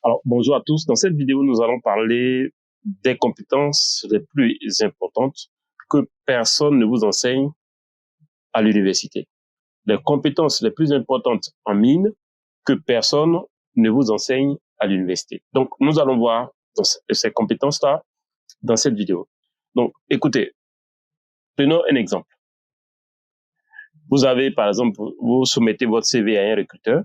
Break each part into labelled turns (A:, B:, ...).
A: Alors, bonjour à tous. Dans cette vidéo, nous allons parler des compétences les plus importantes que personne ne vous enseigne à l'université. Les compétences les plus importantes en mine que personne ne vous enseigne à l'université. Donc, nous allons voir ces compétences-là dans cette vidéo. Donc, écoutez, prenons un exemple. Vous avez, par exemple, vous soumettez votre CV à un recruteur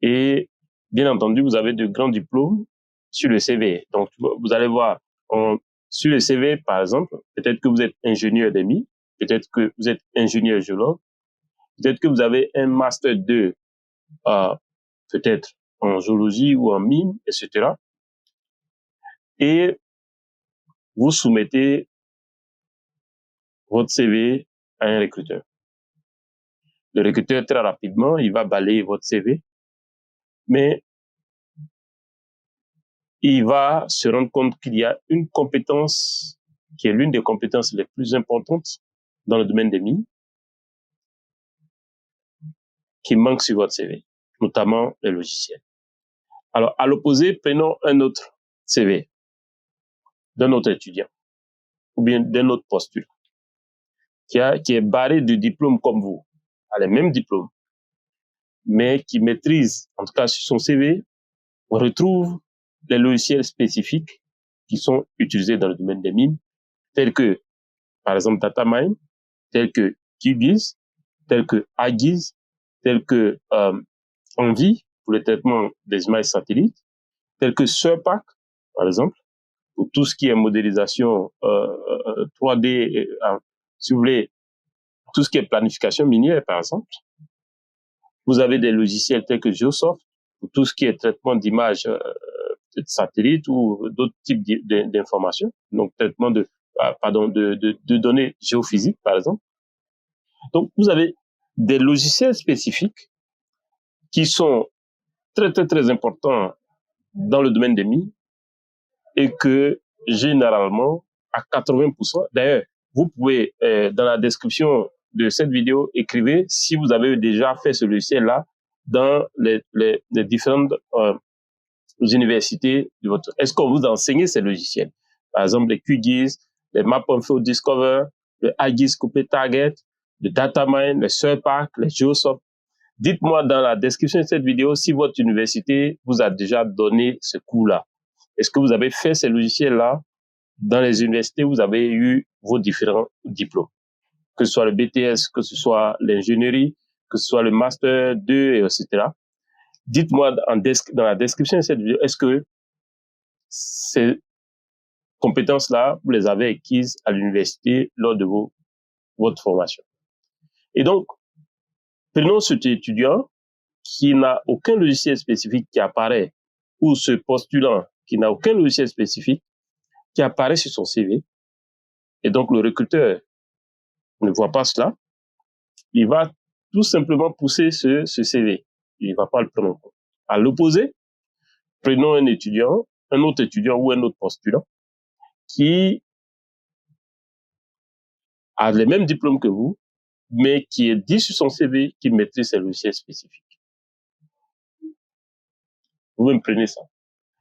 A: et, bien entendu, vous avez de grands diplômes sur le CV. Donc, vous allez voir, sur le CV, par exemple, peut-être que vous êtes ingénieur des mines, peut-être que vous êtes ingénieur géologue, peut-être que vous avez un master 2, peut-être en géologie ou en mine, etc. Et vous soumettez votre CV à un recruteur. Le recruteur, très rapidement, il va balayer votre CV, mais il va se rendre compte qu'il y a une compétence qui est l'une des compétences les plus importantes dans le domaine des mines, qui manque sur votre CV, notamment les logiciels. Alors, à l'opposé, prenons un autre CV d'un autre étudiant ou bien d'un autre postulant qui est barré de diplômes comme vous, a les mêmes diplômes, mais qui maîtrise, en tout cas sur son CV, on retrouve les logiciels spécifiques qui sont utilisés dans le domaine des mines, tels que, par exemple, Datamine, tels que QGIS, tels que AGIS, tels que Envy pour le traitement des images satellites, tels que SURPAC, par exemple, pour tout ce qui est modélisation 3D, si vous voulez, tout ce qui est planification minière, par exemple. Vous avez des logiciels tels que Geosoft pour tout ce qui est traitement d'images de satellites ou d'autres types d'informations, donc traitement de données géophysiques, par exemple. Donc, vous avez des logiciels spécifiques qui sont très, très, très importants dans le domaine des mines et que, généralement, à 80%, d'ailleurs, vous pouvez, dans la description de cette vidéo, écrivez si vous avez déjà fait ce logiciel-là dans les différentes universités de votre... Est-ce qu'on vous enseigne ces logiciels? Par exemple, les QGIS, les MapInfo Discover, le AGIS Coupled Target, le Datamine, le SURPAC, les Geosoft. Dites-moi dans la description de cette vidéo si votre université vous a déjà donné ce cours-là. Est-ce que vous avez fait ces logiciels-là dans les universités où vous avez eu vos différents diplômes? Que ce soit le BTS, que ce soit l'ingénierie, que ce soit le Master 2, etc. Dites-moi dans la description de cette vidéo, est-ce que ces compétences-là, vous les avez acquises à l'université lors de votre formation? Et donc, prenons cet étudiant qui n'a aucun logiciel spécifique qui apparaît, ou ce postulant qui n'a aucun logiciel spécifique qui apparaît sur son CV, et donc le recruteur ne voit pas cela, il va tout simplement pousser ce CV. Il ne va pas le prendre en compte. À l'opposé, prenons un autre étudiant ou un autre postulant qui a les mêmes diplômes que vous, mais qui est dit sur son CV qu'il maîtrise ses logiciels spécifiques. Vous me prenez ça.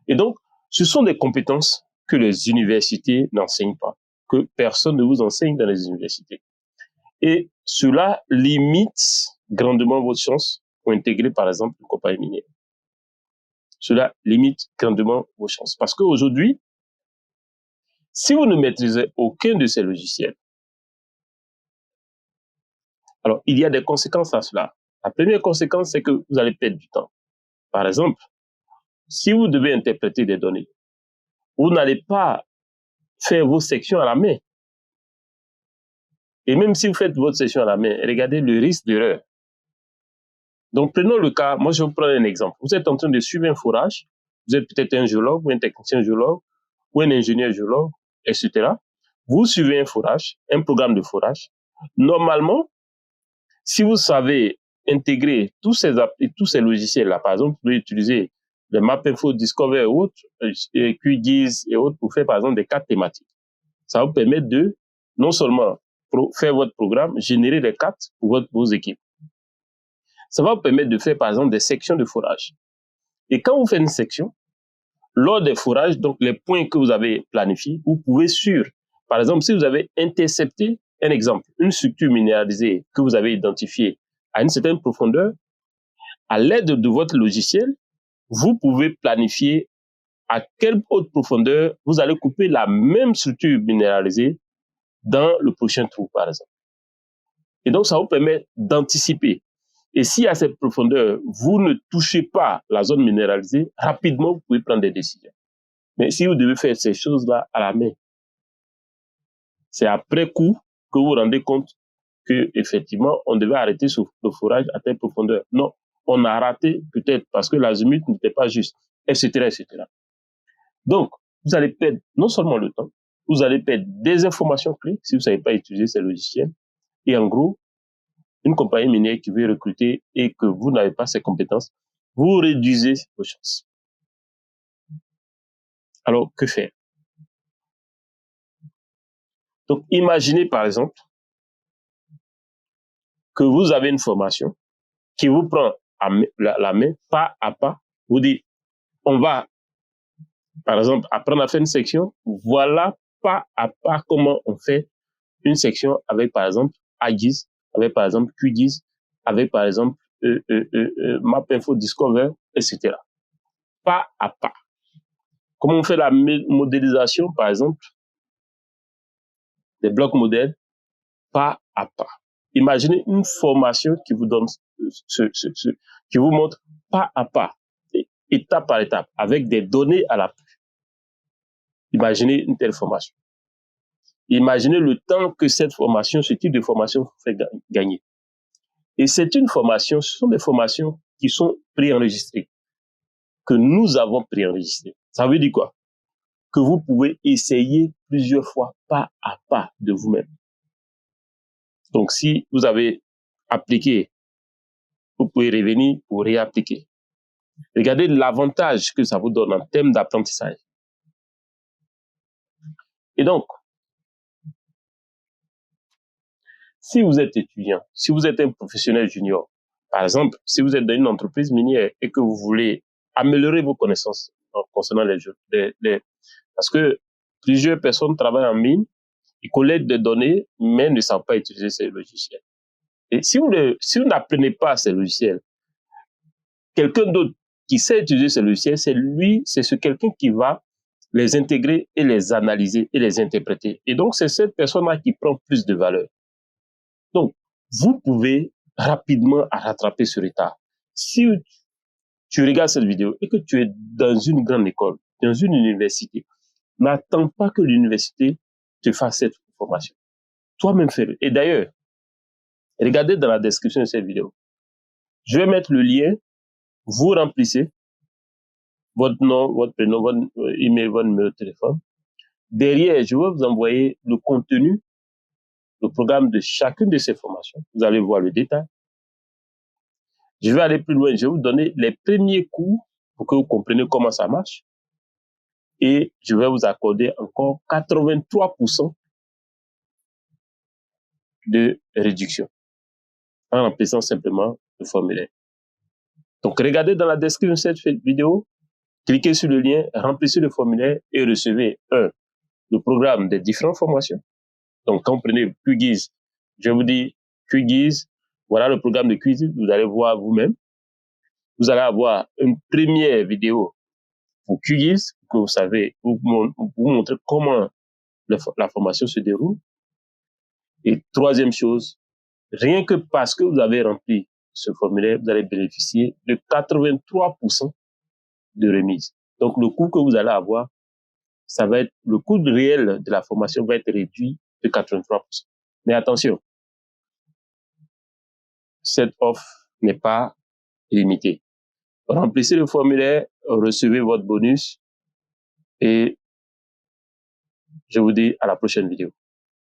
A: Et donc, ce sont des compétences que les universités n'enseignent pas, que personne ne vous enseigne dans les universités. Et cela limite grandement votre chance pour intégrer, par exemple, une compagnie minière. Cela limite grandement vos chances. Parce qu'aujourd'hui, si vous ne maîtrisez aucun de ces logiciels, alors il y a des conséquences à cela. La première conséquence, c'est que vous allez perdre du temps. Par exemple, si vous devez interpréter des données, vous n'allez pas faire vos sections à la main. Et même si vous faites votre section à la main, regardez le risque d'erreur. Donc, prenons le cas, moi je vais vous prendre un exemple. Vous êtes en train de suivre un forage, vous êtes peut-être un géologue ou un technicien géologue ou un ingénieur géologue, etc. Vous suivez un forage, un programme de forage. Normalement, si vous savez intégrer tous ces logiciels-là, par exemple, vous pouvez utiliser les MapInfo Discover et autres, QGIS et autres pour faire par exemple des cartes thématiques. Ça va vous permettre de non seulement faire votre programme, générer des cartes pour vos équipes. Ça va vous permettre de faire par exemple des sections de forage. Et quand vous faites une section, lors des fourrages, donc les points que vous avez planifiés, vous pouvez par exemple, si vous avez intercepté, un exemple, une structure minéralisée que vous avez identifiée à une certaine profondeur, à l'aide de votre logiciel, vous pouvez planifier à quelle haute profondeur vous allez couper la même structure minéralisée dans le prochain trou, par exemple. Et donc, ça vous permet d'anticiper. Et si à cette profondeur, vous ne touchez pas la zone minéralisée, rapidement, vous pouvez prendre des décisions. Mais si vous devez faire ces choses-là à la main, c'est après coup que vous vous rendez compte que effectivement, on devait arrêter le forage à telle profondeur. Non, on a raté peut-être parce que l'azimut n'était pas juste, etc., etc. Donc, vous allez perdre non seulement le temps, vous allez perdre des informations clés si vous ne savez pas utiliser ces logiciels. Et en gros, une compagnie minière qui veut recruter et que vous n'avez pas ces compétences, vous réduisez vos chances. Alors, que faire? Donc, imaginez par exemple que vous avez une formation qui vous prend la main pas à pas, vous dites, on va, par exemple, apprendre à faire une section, voilà pas à pas comment on fait une section avec, par exemple, AGIS, avec, par exemple, QGIS, avec, par exemple, MapInfo Discover, etc. Pas à pas. Comment on fait la modélisation, par exemple, des blocs modèles, pas à pas. Imaginez une formation qui vous donne qui vous montre pas à pas, étape par étape, avec des données à l'appui. Imaginez une telle formation. Imaginez le temps que cette formation, ce type de formation fait gagner. Et c'est une formation, ce sont des formations qui sont préenregistrées, que nous avons préenregistrées. Ça veut dire quoi? Que vous pouvez essayer plusieurs fois, pas à pas, de vous-même. Donc, si vous avez appliqué, vous pouvez revenir pour réappliquer. Regardez l'avantage que ça vous donne en termes d'apprentissage. Et donc, si vous êtes étudiant, si vous êtes un professionnel junior, par exemple, si vous êtes dans une entreprise minière et que vous voulez améliorer vos connaissances concernant les jeux, parce que plusieurs personnes travaillent en mine, ils collectent des données, mais ne savent pas utiliser ces logiciels. Et si vous n'apprenez pas ces logiciels, quelqu'un d'autre qui sait utiliser ces logiciels, c'est quelqu'un qui va les intégrer et les analyser et les interpréter. Et donc, c'est cette personne-là qui prend plus de valeur. Donc, vous pouvez rapidement rattraper ce retard. Si tu regardes cette vidéo et que tu es dans une grande école, dans une université, n'attends pas que l'université te fasse cette formation. Toi-même fais-le. Et d'ailleurs, regardez dans la description de cette vidéo. Je vais mettre le lien. Vous remplissez votre nom, votre prénom, votre email, votre numéro de téléphone. Derrière, je vais vous envoyer le contenu, le programme de chacune de ces formations. Vous allez voir le détail. Je vais aller plus loin. Je vais vous donner les premiers cours pour que vous compreniez comment ça marche. Et je vais vous accorder encore 83% de réduction en remplissant simplement le formulaire. Donc, regardez dans la description de cette vidéo, cliquez sur le lien, remplissez le formulaire et recevez le programme des différentes formations. Donc, quand vous prenez QGIS, je vous dis QGIS, voilà le programme de QGIS, vous allez voir vous-même. Vous allez avoir une première vidéo pour QGIS, que vous savez, vous montrer comment la formation se déroule. Et troisième chose, rien que parce que vous avez rempli ce formulaire, vous allez bénéficier de 83% de remise. Donc, le coût que vous allez avoir, ça va être, le coût réel de la formation va être réduit de 83%. Mais attention, cette offre n'est pas limitée. Remplissez le formulaire, recevez votre bonus et je vous dis à la prochaine vidéo.